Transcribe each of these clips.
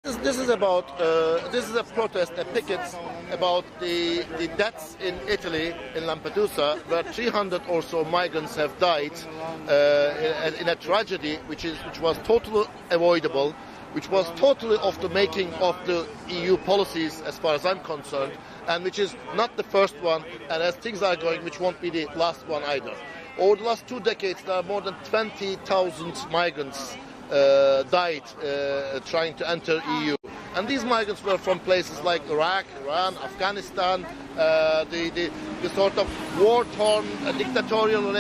This is a protest, a picket about the deaths in Italy, in Lampedusa, where 300 or so migrants have died in a tragedy which was totally avoidable, which was totally off the making of the EU policies as far as I'm concerned, and which is not the first one, and as things are going, which won't be the last one either. Over the last 2 decades, there are more than 20,000 migrants died trying to enter EU. And these migrants were from places like Iraq, Iran, Afghanistan, the sort of war-torn, dictatorial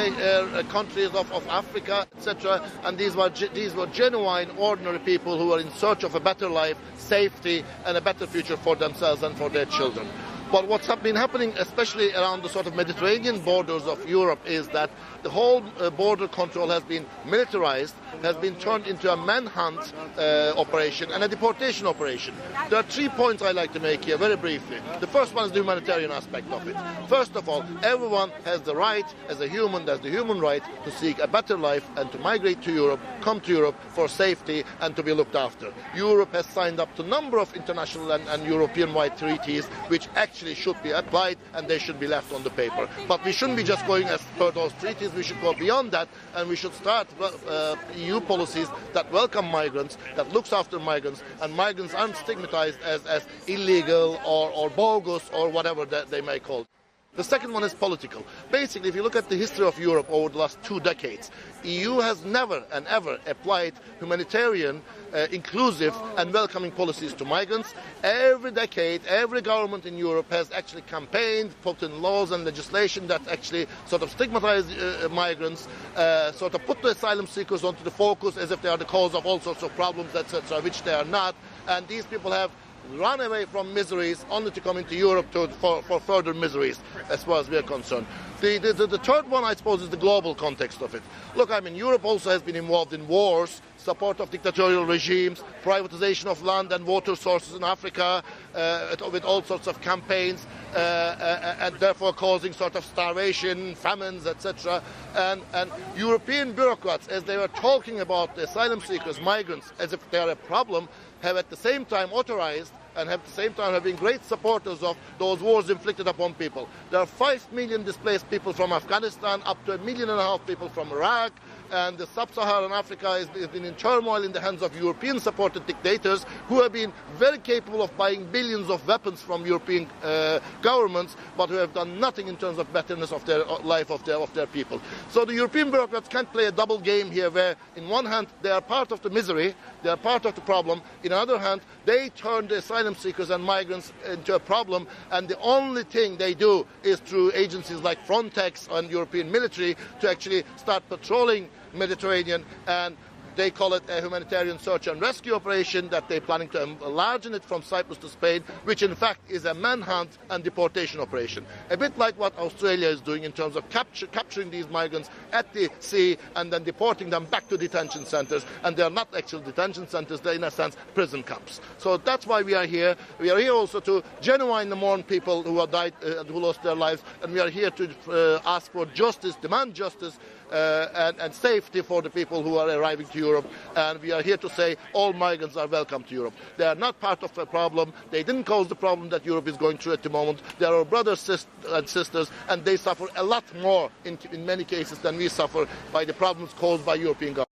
countries of Africa, etc. And these were genuine, ordinary people who were in search of a better life, safety, and a better future for themselves and for their children. But what's been happening, especially around the sort of Mediterranean borders of Europe, is that the whole border control has been militarized, has been turned into a manhunt operation and a deportation operation. There are 3 points I'd like to make here very briefly. The first one is the humanitarian aspect of it. First of all, everyone has the right, as a human, there's the human right to seek a better life and to migrate to Europe, come to Europe for safety and to be looked after. Europe has signed up to a number of international and European-wide treaties which actually should be applied, and they should be left on the paper. But we shouldn't be just going as per those treaties. We should go beyond that, and we should start EU policies that welcome migrants, that looks after migrants, and migrants aren't stigmatized as illegal or bogus or whatever that they may call. The second one is political. Basically, if you look at the history of Europe over the last 2 decades, EU has never and ever applied humanitarian, inclusive and welcoming policies to migrants. Every decade, every government in Europe has actually campaigned, put in laws and legislation that actually sort of stigmatize migrants, sort of put the asylum seekers onto the focus as if they are the cause of all sorts of problems, etc., which they are not. And these people have run away from miseries only to come into Europe for further miseries, as far as we are concerned. The third one, I suppose, is the global context of it. Look, I mean, Europe also has been involved in wars, support of dictatorial regimes, privatization of land and water sources in Africa, with all sorts of campaigns, and therefore causing sort of starvation, famines, etc. And European bureaucrats, as they were talking about the asylum seekers, migrants, as if they are a problem, have at the same time authorized and have at the same time have been great supporters of those wars inflicted upon people. There are 5 million displaced people from Afghanistan, up to 1.5 million people from Iraq, and the sub-Saharan Africa has been in turmoil in the hands of European-supported dictators who have been very capable of buying billions of weapons from European governments, but who have done nothing in terms of betterness of their life of their people. So the European bureaucrats can't play a double game here, where in one hand they are part of the misery, they are part of the problem. In another hand, they turn the asylum seekers and migrants into a problem, and the only thing they do is through agencies like Frontex and European military to actually start patrolling Mediterranean, and they call it a humanitarian search and rescue operation that they're planning to enlarge it from Cyprus to Spain, which in fact is a manhunt and deportation operation. A bit like what Australia is doing in terms of capturing these migrants at the sea and then deporting them back to detention centers. And they are not actual detention centers, they're in a sense prison camps. So that's why we are here. We are here also to genuinely mourn people who have died, who lost their lives, and we are here to ask for justice, demand justice, and safety for the people who are arriving to Europe. And we are here to say all migrants are welcome to Europe. They are not part of the problem. They didn't cause the problem that Europe is going through at the moment. They are our brothers and sisters, and they suffer a lot more in many cases than we suffer by the problems caused by European governments.